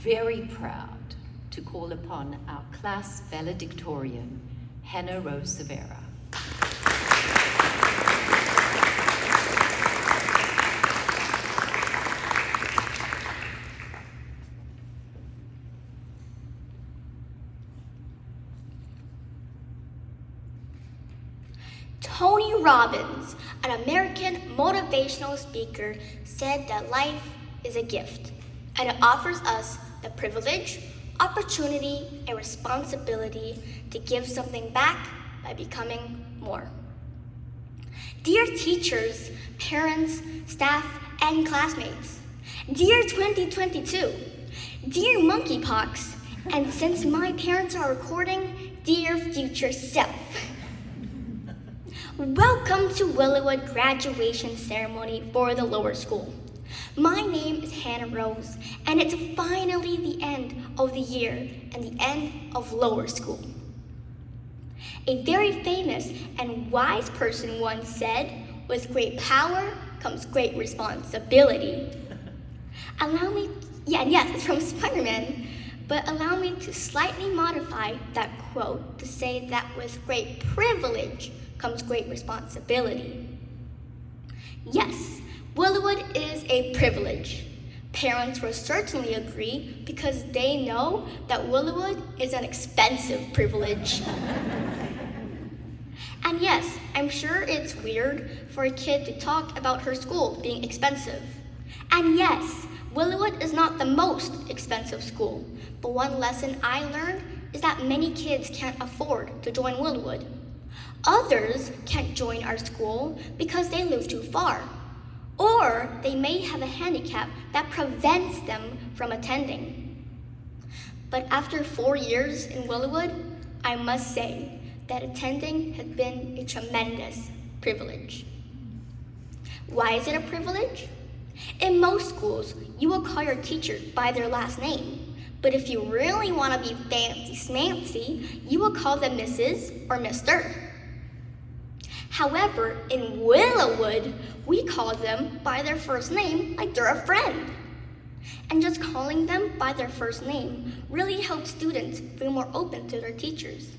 very proud to call upon our class valedictorian, Hannah Rose Civera. Tony Robbins, an American motivational speaker, said that life is a gift, and it offers us the privilege, opportunity, and responsibility to give something back by becoming more. Dear teachers, parents, staff, and classmates, dear 2022, dear monkeypox, and since my parents are recording, dear future self. Welcome to WillowWood graduation ceremony for the lower school. My name is Hannah Rose, and it's finally the end of the year and the end of lower school. A very famous and wise person once said, with great power comes great responsibility. It's from Spider-Man, but allow me to slightly modify that quote to say that with great privilege comes great responsibility. Yes, WillowWood is a privilege. Parents will certainly agree because they know that WillowWood is an expensive privilege. And yes, I'm sure it's weird for a kid to talk about her school being expensive. And yes, WillowWood is not the most expensive school, but one lesson I learned is that many kids can't afford to join WillowWood. Others can't join our school because they live too far, or they may have a handicap that prevents them from attending. But after 4 years in WillowWood, I must say that attending has been a tremendous privilege. Why is it a privilege? In most schools, you will call your teacher by their last name, but if you really want to be fancy smancy, you will call them Mrs. or Mr. However, in WillowWood, we call them by their first name like they're a friend. And just calling them by their first name really helps students feel more open to their teachers.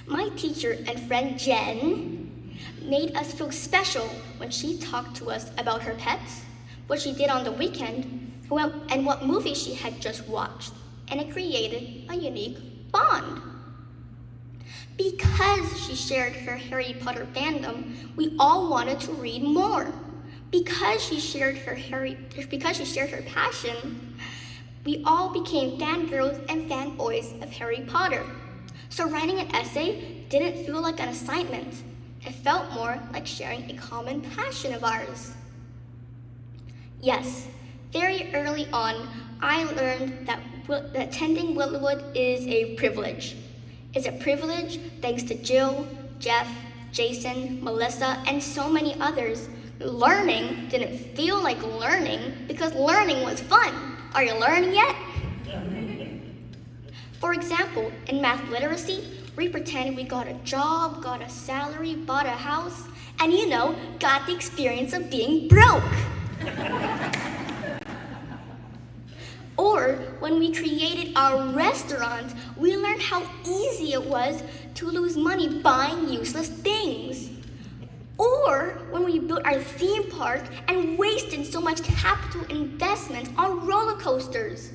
My teacher and friend Jen made us feel special when she talked to us about her pets, what she did on the weekend, and what movie she had just watched, and it created a unique bond. Because she shared her Harry Potter fandom, we all wanted to read more. Because she shared her passion, we all became fangirls and fanboys of Harry Potter. So writing an essay didn't feel like an assignment. It felt more like sharing a common passion of ours. Yes, very early on, I learned that attending WillowWood is a privilege. It's a privilege thanks to Jill, Jeff, Jason, Melissa, and so many others. Learning didn't feel like learning because learning was fun. Are you learning yet? For example, in math literacy, we pretended we got a job, got a salary, bought a house, and got the experience of being broke. Or when we created our restaurant, we learned how easy it was to lose money buying useless things. Or when we built our theme park and wasted so much capital investment on roller coasters.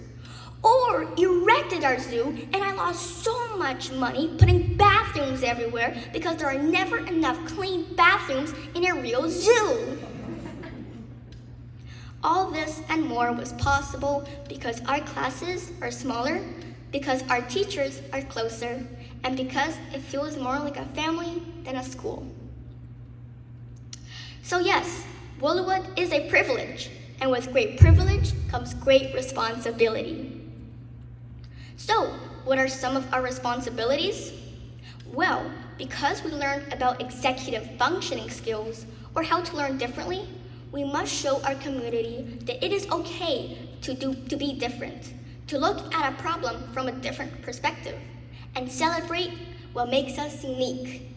Or erected our zoo and I lost so much money putting bathrooms everywhere because there are never enough clean bathrooms in a real zoo. All this and more was possible because our classes are smaller, because our teachers are closer, and because it feels more like a family than a school. So yes, WillowWood is a privilege, and with great privilege comes great responsibility. So, what are some of our responsibilities? Well, because we learned about executive functioning skills, or how to learn differently, we must show our community that it is okay to be different, to look at a problem from a different perspective, and celebrate what makes us unique.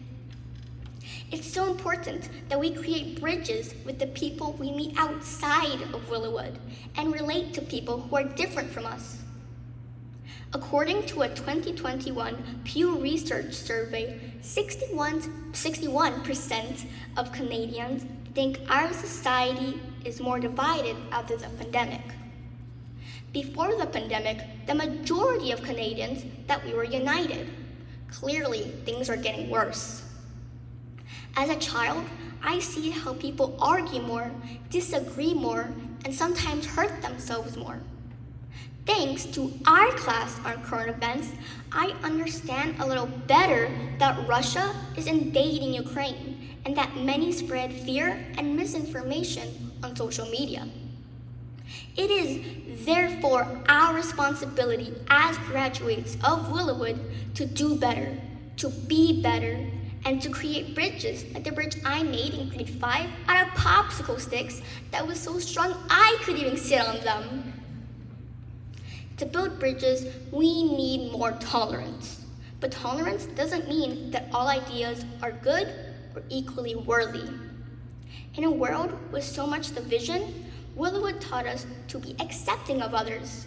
It's so important that we create bridges with the people we meet outside of WillowWood and relate to people who are different from us. According to a 2021 Pew Research survey, 61% of Canadians think our society is more divided after the pandemic. Before the pandemic, the majority of Canadians thought we were united. Clearly, things are getting worse. As a child, I see how people argue more, disagree more, and sometimes hurt themselves more. Thanks to our class on current events, I understand a little better that Russia is invading Ukraine and that many spread fear and misinformation on social media. It is therefore our responsibility as graduates of WillowWood to do better, to be better, and to create bridges like the bridge I made in grade 5 out of popsicle sticks that was so strong I could even sit on them. To build bridges, we need more tolerance. But tolerance doesn't mean that all ideas are good or equally worthy. In a world with so much division, WillowWood taught us to be accepting of others.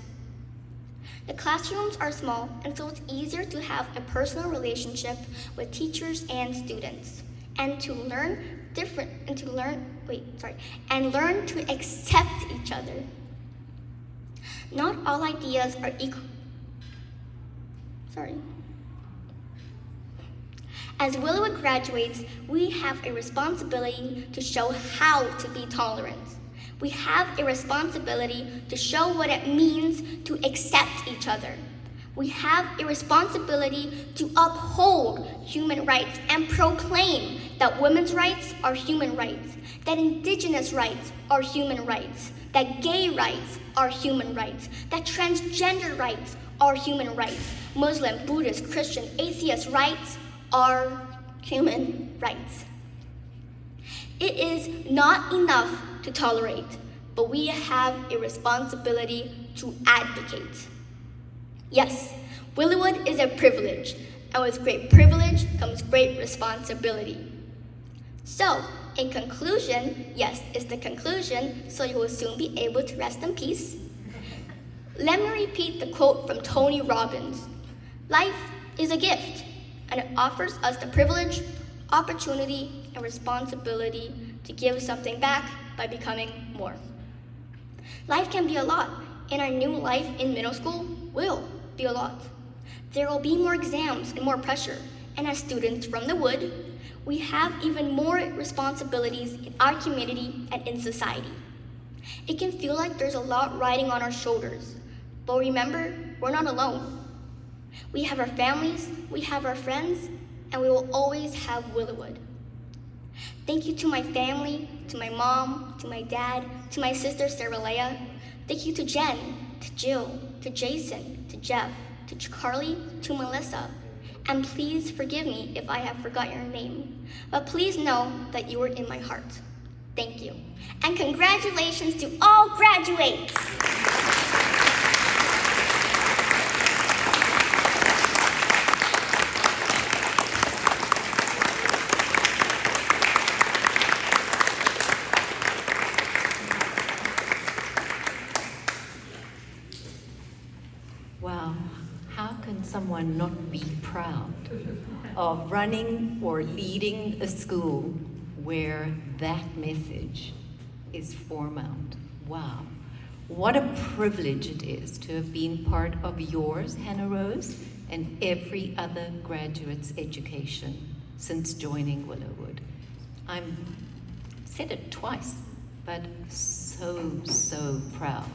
The classrooms are small, and so it's easier to have a personal relationship with teachers and students, and learn to accept each other. Not all ideas are equal. As WillowWood graduates, we have a responsibility to show how to be tolerant. We have a responsibility to show what it means to accept each other. We have a responsibility to uphold human rights and proclaim that women's rights are human rights, that Indigenous rights are human rights, that gay rights are human rights, that transgender rights are human rights, Muslim, Buddhist, Christian, atheist rights are human rights. It is not enough to tolerate, but we have a responsibility to advocate. Yes, WillowWood is a privilege, and with great privilege comes great responsibility. So, in conclusion, yes, it's the conclusion, so you will soon be able to rest in peace. Let me repeat the quote from Tony Robbins. Life is a gift, and it offers us the privilege, opportunity, and responsibility to give something back by becoming more. Life can be a lot, and our new life in middle school will be a lot. There will be more exams and more pressure, and as students from the Wood, we have even more responsibilities in our community and in society. It can feel like there's a lot riding on our shoulders, but remember, we're not alone. We have our families, we have our friends, and we will always have WillowWood. Thank you to my family, to my mom, to my dad, to my sister Sarah Leah. Thank you to Jen, to Jill, to Jason, to Jeff, to Carly, to Melissa. And please forgive me if I have forgot your name, but please know that you are in my heart. Thank you. And congratulations to all graduates! Wow, how can someone not be proud of running or leading a school where that message is foremounted? Wow, what a privilege it is to have been part of yours, Hannah Rose, and every other graduate's education since joining WillowWood. I've said it twice, but so proud